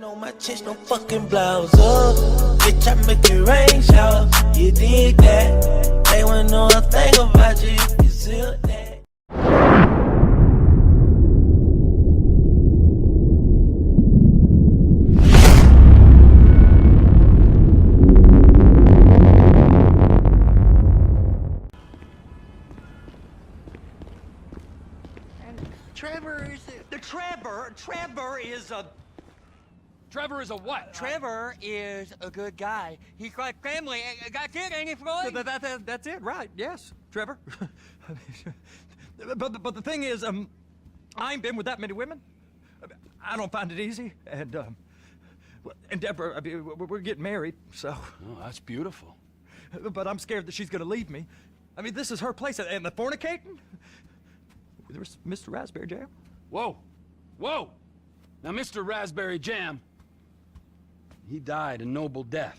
on my chest, no fucking blouse up. Bitch, I make it rain shower. You dig that? They wanna know a thing about you if you zip that. Trevor is a what? Trevor is a good guy. He's like family. That's it, ain't it, Floyd? That's it, right? Yes, Trevor. but the thing is, I ain't been with that many women. I don't find it easy, and Deborah, I mean, we're getting married, so. Oh, that's beautiful. But I'm scared that she's gonna leave me. I mean, this is her place, and the fornicating? There's Mr. Raspberry Jam. Whoa, whoa! Now, Mr. Raspberry Jam, he died a noble death,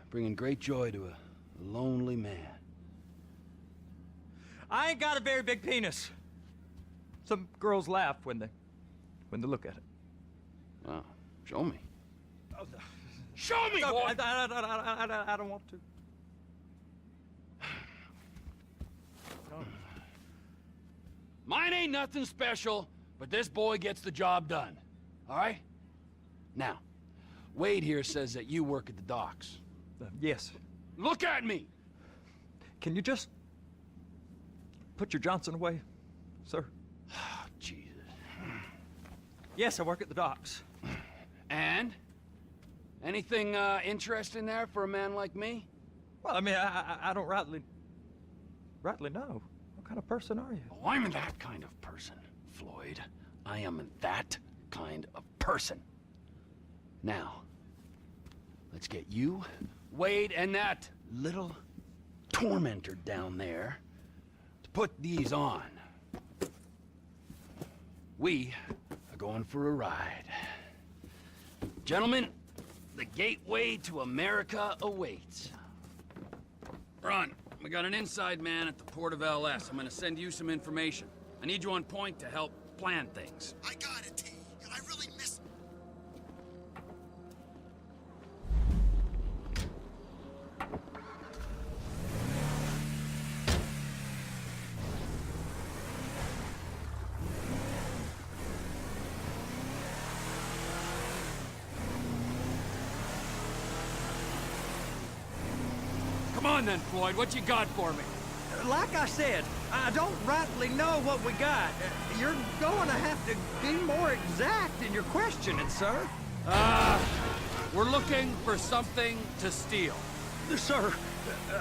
bringing great joy to a lonely man. I ain't got a very big penis. Some girls laugh when they look at it. Wow, show me. Oh, no. Show me, No, boy! I don't want to. Mine ain't nothing special, but this boy gets the job done. All right? Now, Wade here says that you work at the docks. Yes. Look at me! Can you just put your Johnson away, sir? Oh, Jesus. Yes, I work at the docks. And? Anything interesting there for a man like me? Well, I mean, I don't rightly know. What kind of person are you? Oh, I'm that kind of person, Floyd. I am that kind of person. Now, let's get you, Wade, and that little tormentor down there to put these on. We are going for a ride. Gentlemen, the gateway to America awaits. Ron, we got an inside man at the port of LS. I'm gonna send you some information. I need you on point to help plan things. I got it, T. I really miss... Come on then, Floyd, what you got for me? Like I said, I don't rightly know what we got. You're going to have to be more exact in your questioning, sir. We're looking for something to steal. Sir,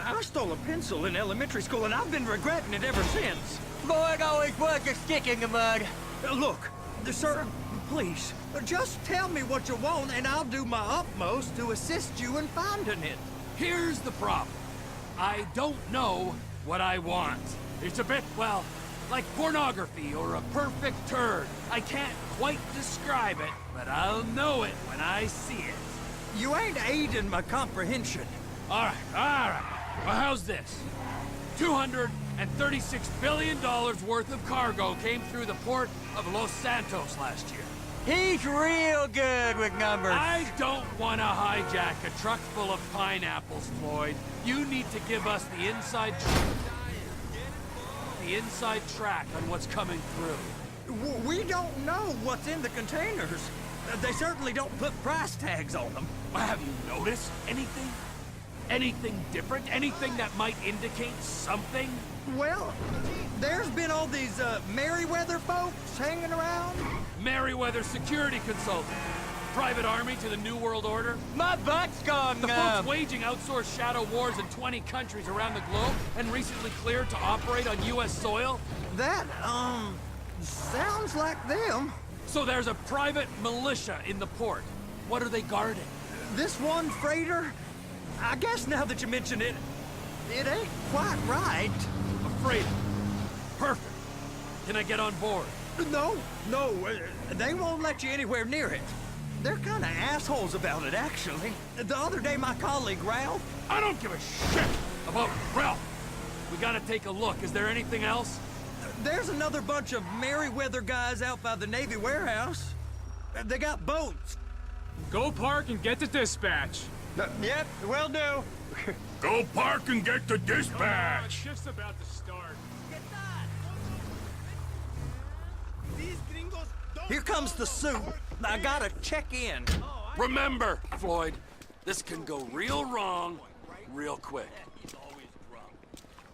I stole a pencil in elementary school, and I've been regretting it ever since. Floyd always was a stick in the mud. Look, sir, please, just tell me what you want, and I'll do my utmost to assist you in finding it. Here's the problem. I don't know what I want. It's a bit, well, like pornography or a perfect turd. I can't quite describe it, but I'll know it when I see it. You ain't aiding my comprehension. All right. Well, how's this? $236 billion worth of cargo came through the port of Los Santos last year. He's real good with numbers. I don't want to hijack a truck full of pineapples, Floyd. You need to give us the inside track on what's coming through. We don't know what's in the containers. They certainly don't put price tags on them. Have you noticed anything? Anything different? Anything that might indicate something? Well, there's been all these Merryweather folks hanging around. Merryweather security consultant. Private army to the New World Order. My butt's gone The numb. folks waging outsourced shadow wars in 20 countries around the globe and recently cleared to operate on U.S. soil. That, sounds like them. So there's a private militia in the port. What are they guarding? This one freighter, I guess now that you mention it, it ain't quite right. A freighter. Perfect. Can I get on board? No, they won't let you anywhere near it. They're kind of assholes about it, actually. The other day, my colleague, Ralph... I don't give a shit about Ralph. We gotta take a look. Is there anything else? There's another bunch of Merryweather guys out by the Navy warehouse. They got boats. Go park and get the dispatch. Yep, will do. Go park and get the dispatch. Shift's about to start. Here comes the suit. I gotta check in. Remember, Floyd, this can go real wrong real quick.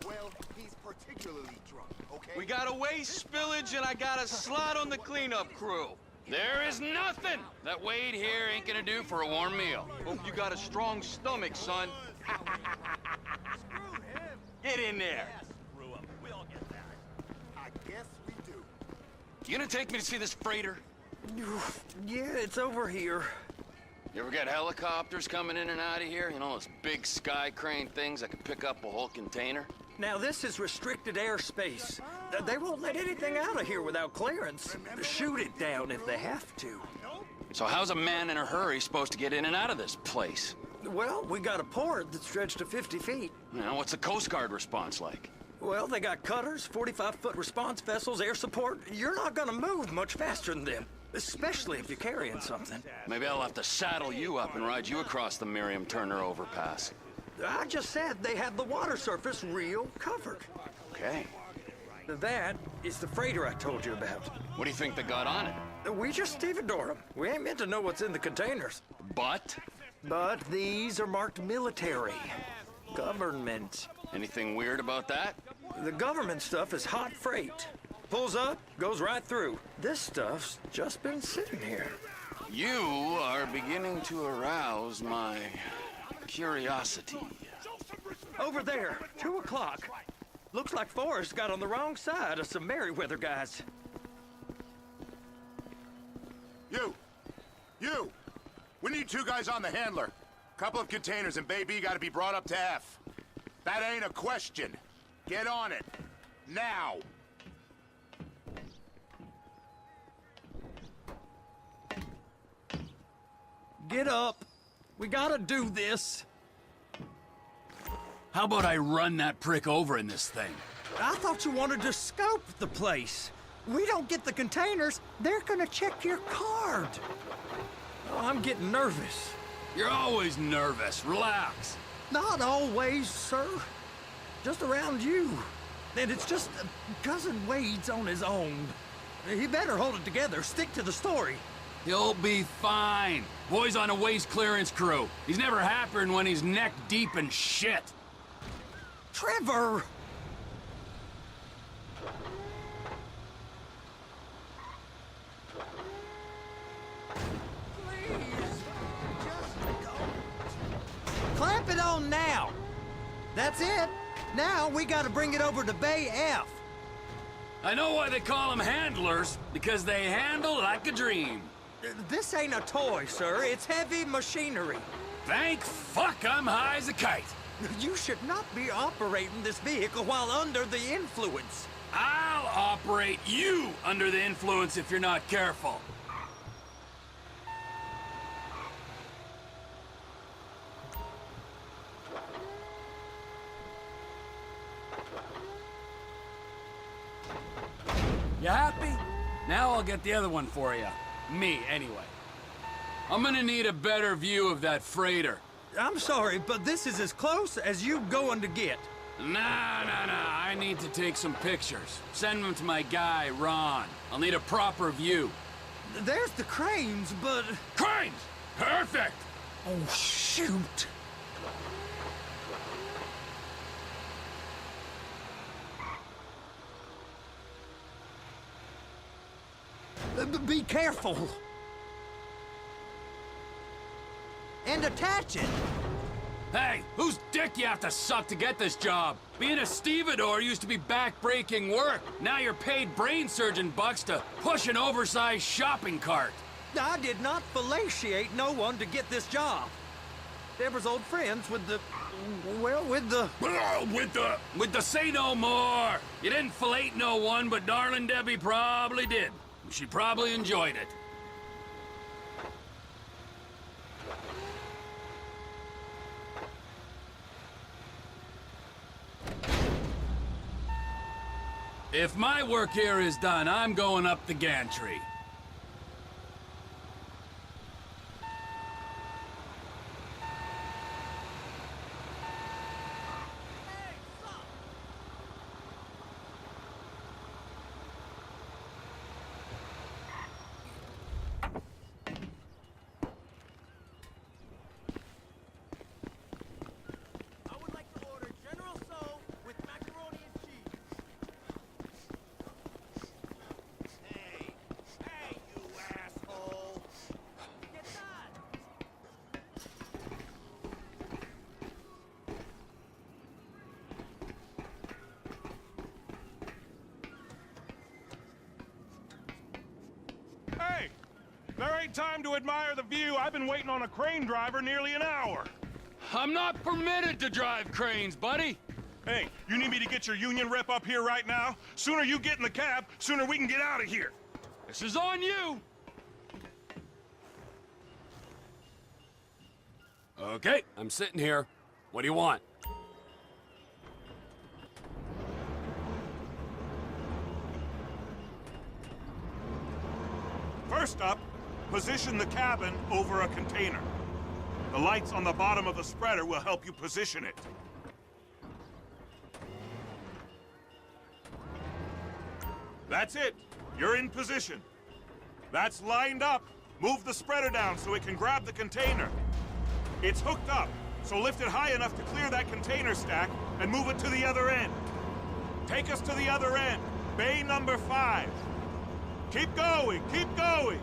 Well, he's particularly drunk, okay? We got a waste spillage and I got a slot on the cleanup crew. There is nothing that Wade here ain't gonna do for a warm meal. Hope you got a strong stomach, son. Get in there. I guess we do. You gonna take me to see this freighter? Yeah, it's over here. You ever got helicopters coming in and out of here? You know, those big sky crane things that can pick up a whole container? Now, this is restricted airspace. They won't let anything out of here without clearance. Shoot it down if they have to. So how's a man in a hurry supposed to get in and out of this place? Well, we got a port that stretched to 50 feet. You know, what's the Coast Guard response like? Well, they got cutters, 45-foot response vessels, air support. You're not gonna move much faster than them, especially if you're carrying something. Maybe I'll have to saddle you up and ride you across the Miriam Turner overpass. I just said they had the water surface real covered. Okay. That is the freighter I told you about. What do you think they got on it? We just stevedore them. We ain't meant to know what's in the containers. But? But these are marked military. Government. Anything weird about that? The government stuff is hot freight. Pulls up, goes right through. This stuff's just been sitting here. You are beginning to arouse my curiosity. Over there, 2 o'clock. Looks like Forrest got on the wrong side of some Merryweather guys. You! We need 2 guys on the handler. Couple of containers and Baby gotta be brought up to F. That ain't a question. Get on it. Now! Get up. We gotta do this. How about I run that prick over in this thing? I thought you wanted to scope the place. We don't get the containers, they're gonna check your card. Oh, I'm getting nervous. You're always nervous. Relax. Not always, sir. Just around you. And it's just Cousin Wade's on his own. He better hold it together, stick to the story. He'll be fine. Boy's on a waste clearance crew. He's never happier than when he's neck deep in shit. Trevor! Clamp it on now. That's it. Now we gotta bring it over to Bay F. I know why they call them handlers, because they handle like a dream. This ain't a toy, sir. It's heavy machinery. Thank fuck I'm high as a kite. You should not be operating this vehicle while under the influence. I'll operate you under the influence if you're not careful. You happy? Now I'll get the other one for you. Me, anyway. I'm gonna need a better view of that freighter. I'm sorry, but this is as close as you going to get. Nah. I need to take some pictures. Send them to my guy, Ron. I'll need a proper view. There's the cranes, but... Cranes! Perfect! Oh, shoot. Be careful. And attach it. Hey, whose dick you have to suck to get this job? Being a stevedore used to be back-breaking work. Now you're paid brain surgeon bucks to push an oversized shopping cart. I did not fellatiate no one to get this job. Deborah's old friends with the... well, with the... With the say no more. You didn't fillet no one, but darling Debbie probably did. She probably enjoyed it. If my work here is done, I'm going up the gantry. There ain't time to admire the view. I've been waiting on a crane driver nearly an hour. I'm not permitted to drive cranes, buddy. Hey, you need me to get your union rep up here right now? Sooner you get in the cab, sooner we can get out of here. This is on you. Okay, I'm sitting here. What do you want? First up, position the cabin over a container. The lights on the bottom of the spreader will help you position it. That's it. You're in position. That's lined up. Move the spreader down so it can grab the container. It's hooked up, so lift it high enough to clear that container stack and move it to the other end. Take us to the other end. Bay number 5. Keep going, keep going.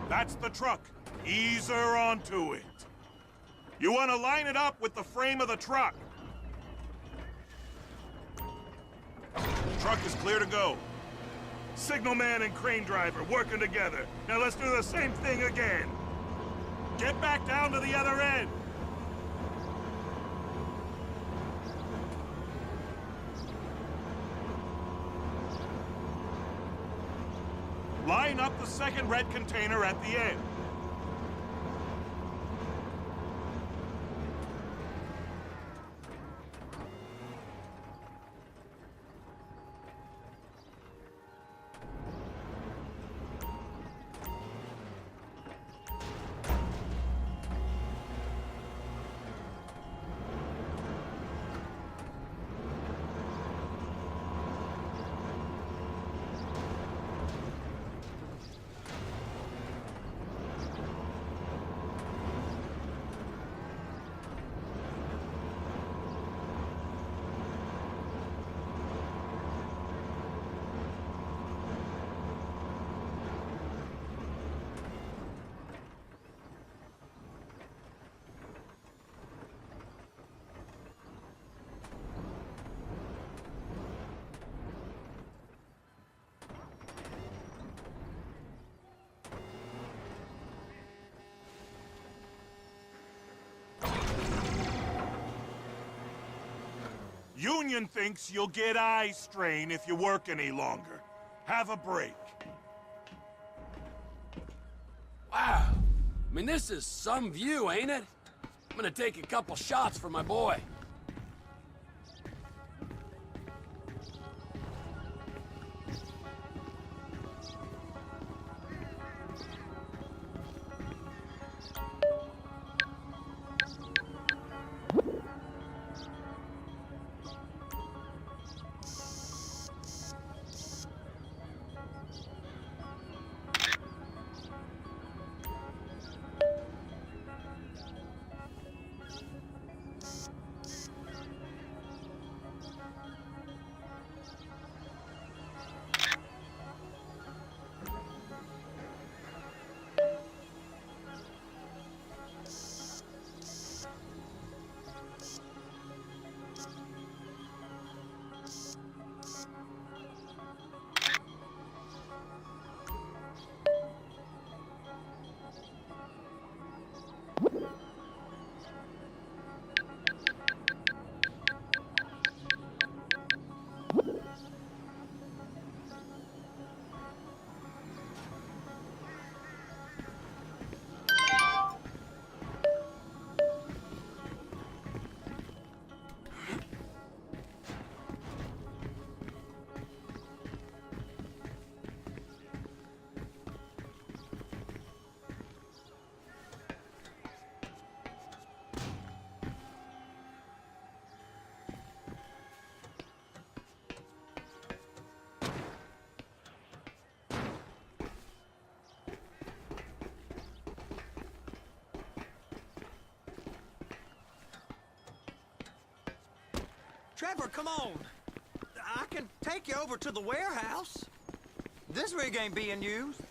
That's the truck. Ease her onto it. You want to line it up with the frame of the truck. Truck is clear to go. Signalman and crane driver working together. Now let's do the same thing again. Get back down to the other end. Line up the second red container at the end. Union thinks you'll get eye strain if you work any longer. Have a break. Wow. I mean, this is some view, ain't it? I'm gonna take a couple shots for my boy. Trevor, come on. I can take you over to the warehouse. This rig ain't being used.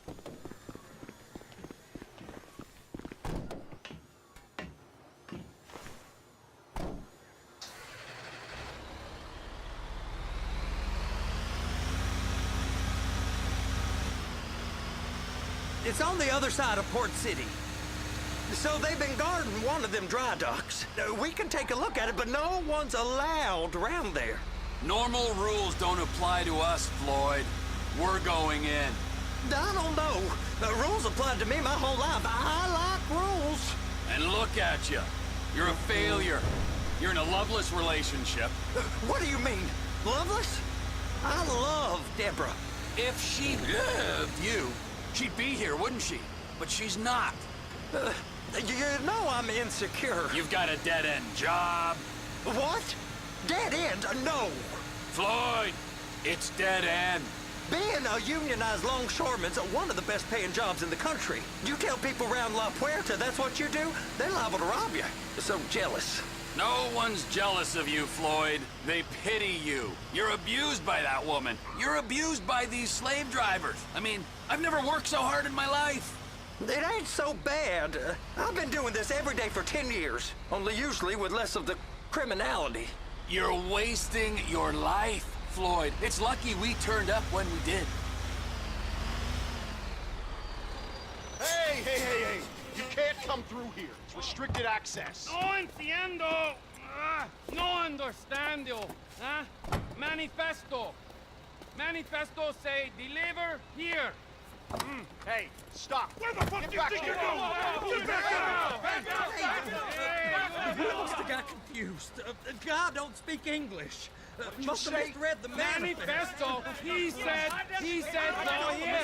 It's on the other side of Port City. So they've been guarding one of them dry docks. We can take a look at it, but no one's allowed around there. Normal rules don't apply to us, Floyd. We're going in. I don't know. The rules applied to me my whole life. I like rules. And look at you. You're a failure. You're in a loveless relationship. What do you mean? Loveless? I love Deborah. If she loved you, she'd be here, wouldn't she? But she's not. You know I'm insecure. You've got a dead-end job. What? Dead end? No. Floyd, it's dead end. Being a unionized longshoreman's one of the best paying jobs in the country. You tell people around La Puerta that's what you do, they're liable to rob you. They're so jealous. No one's jealous of you, Floyd. They pity you. You're abused by that woman. You're abused by these slave drivers. I mean, I've never worked so hard in my life. It ain't so bad. I've been doing this every day for 10 years, only usually with less of the criminality. You're wasting your life, Floyd. It's lucky we turned up when we did. Hey! You can't come through here. It's restricted access. No entiendo. No understando. Manifesto. Manifesto say deliver here. Hey, stop. Where the fuck Get do you back think here. you're going? Get back here! He must have got confused. God don't speak English. Must have say? misread the manifesto. Manifesto. He said no here.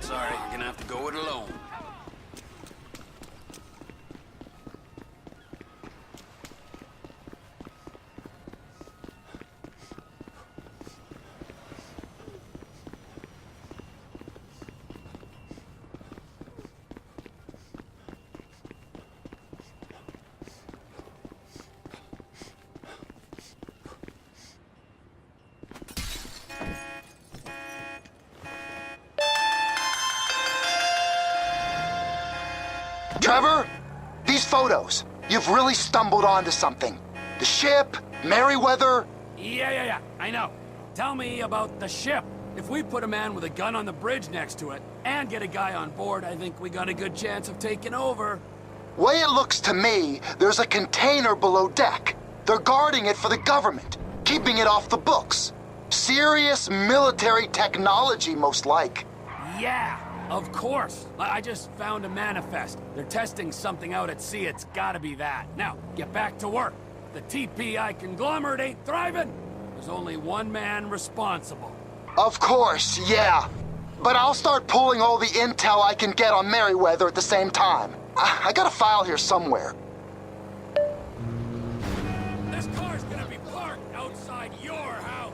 Sorry, you're gonna have to go it alone. Trevor, these photos, you've really stumbled onto something. The ship, Merryweather. Yeah, I know. Tell me about the ship. If we put a man with a gun on the bridge next to it and get a guy on board, I think we got a good chance of taking over. Way it looks to me, there's a container below deck. They're guarding it for the government, keeping it off the books. Serious military technology, most like. Yeah, of course. I just found a manifest. They're testing something out at sea. It's gotta be that. Now, get back to work. The TPI conglomerate ain't thriving. There's only one man responsible. Of course, yeah. But I'll start pulling all the intel I can get on Merryweather at the same time. I got a file here somewhere. This car's gonna be parked outside your house.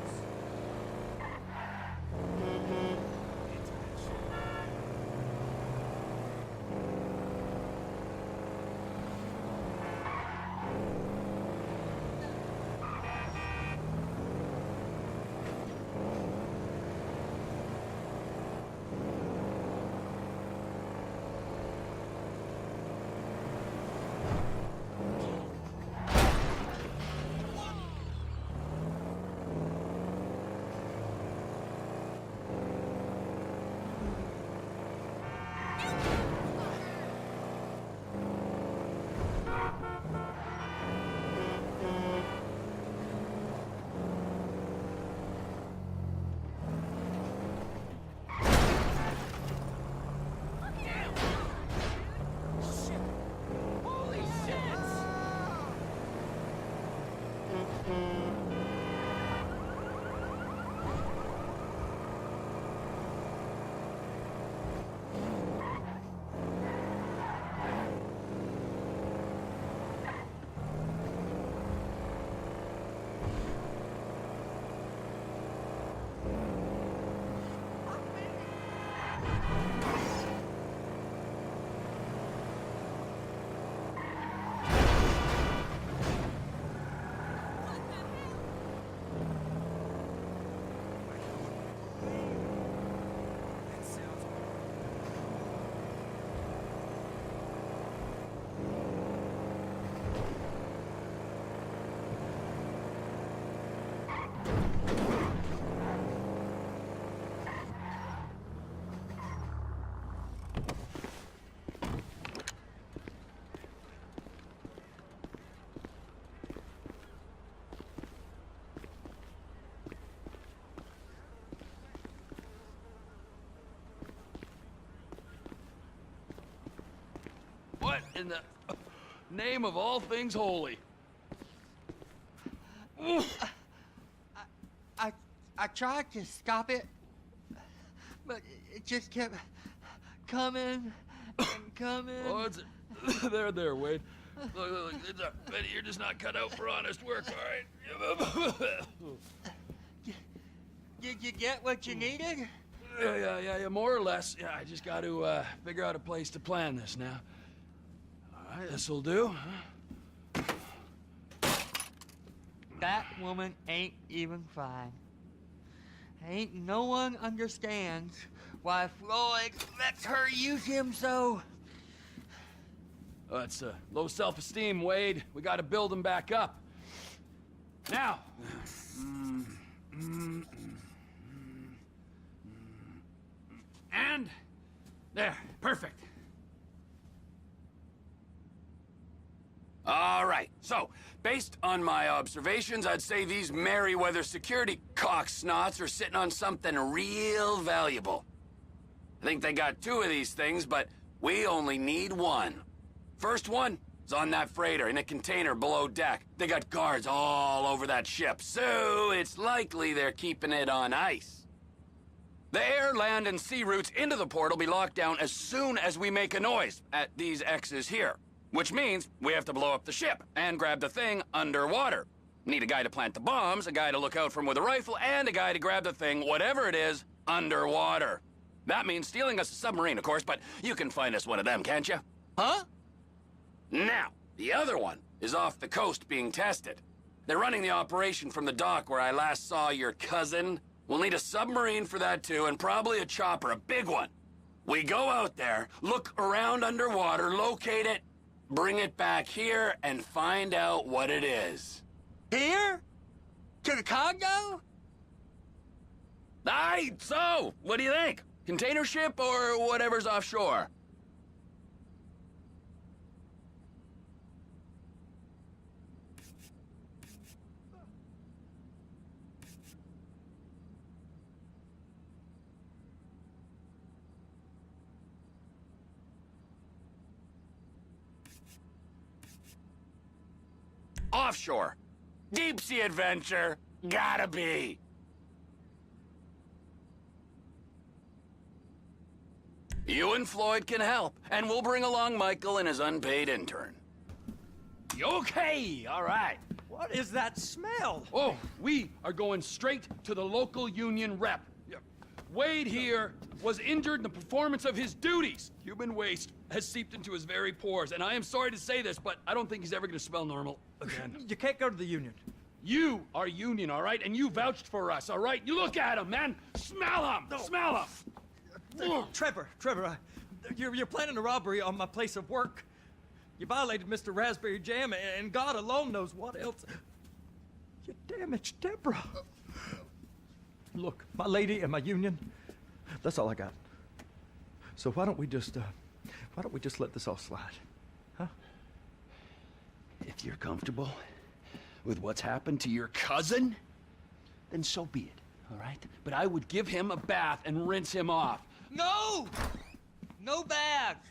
What in the name of all things holy? I tried to stop it, but it just kept coming and coming. Oh, it's there, Wade. Look, Betty, you're just not cut out for honest work, all right? Did you get what you needed? Yeah, more or less. Yeah, I just got to figure out a place to plan this now. All right, this'll do. That woman ain't even fine. Ain't no one understands why Floyd lets her use him so. Oh, it's low self-esteem, Wade. We got to build him back up. Now. And there, perfect. All right, so, based on my observations, I'd say these Merryweather security cocksnots are sitting on something real valuable. I think they got 2 of these things, but we only need 1. First one is on that freighter in a container below deck. They got guards all over that ship, so it's likely they're keeping it on ice. The air, land, and sea routes into the port will be locked down as soon as we make a noise at these X's here. Which means we have to blow up the ship and grab the thing underwater. Need a guy to plant the bombs, a guy to look out for him with a rifle, and a guy to grab the thing, whatever it is, underwater. That means stealing us a submarine, of course, but you can find us one of them, can't you? Huh? Now, the other one is off the coast being tested. They're running the operation from the dock where I last saw your cousin. We'll need a submarine for that too, and probably a chopper, a big one. We go out there, look around underwater, locate it, bring it back here, and find out what it is. Here? To the Congo? Aye, so, what do you think? Container ship or whatever's offshore? Offshore. Deep sea adventure. Gotta be. You and Floyd can help, and we'll bring along Michael and his unpaid intern. Okay, all right. What is that smell? Oh, we are going straight to the local union rep. Wade here was injured in the performance of his duties. Human waste has seeped into his very pores, and I am sorry to say this, but I don't think he's ever going to smell normal again. You can't go to the union. You are union, all right? And you vouched for us, all right? You look at him, man. Smell him. No. Smell him. Trevor, you're planning a robbery on my place of work. You violated Mr. Raspberry Jam, and God alone knows what else. You damaged Deborah. Look, my lady and my union, that's all I got. So why don't we just let this all slide, huh? If you're comfortable with what's happened to your cousin, then so be it, all right? But I would give him a bath and rinse him off. No! No bags!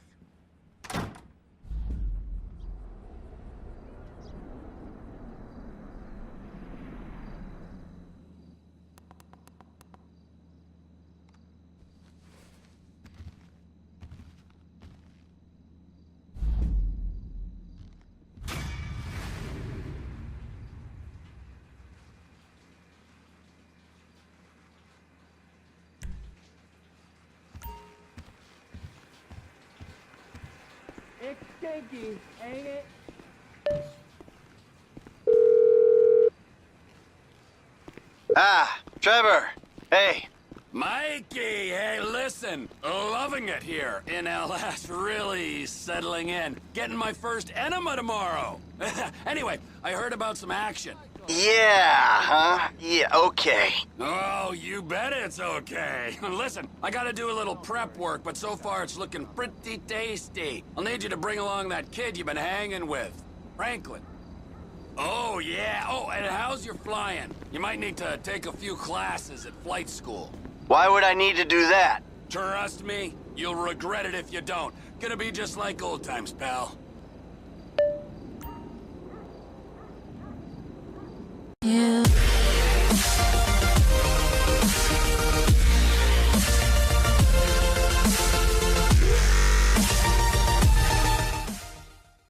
It's stinky, ain't it? Ah, Trevor. Hey. Mikey, hey, listen. Loving it here in LS. Really settling in. Getting my first enema tomorrow. Anyway, I heard about some action. Yeah, huh? Yeah, okay. Oh, you bet it's okay. Listen, I gotta do a little prep work, but so far it's looking pretty tasty. I'll need you to bring along that kid you've been hanging with, Franklin. Oh, yeah. Oh, and how's your flying? You might need to take a few classes at flight school. Why would I need to do that? Trust me, you'll regret it if you don't. Gonna be just like old times, pal.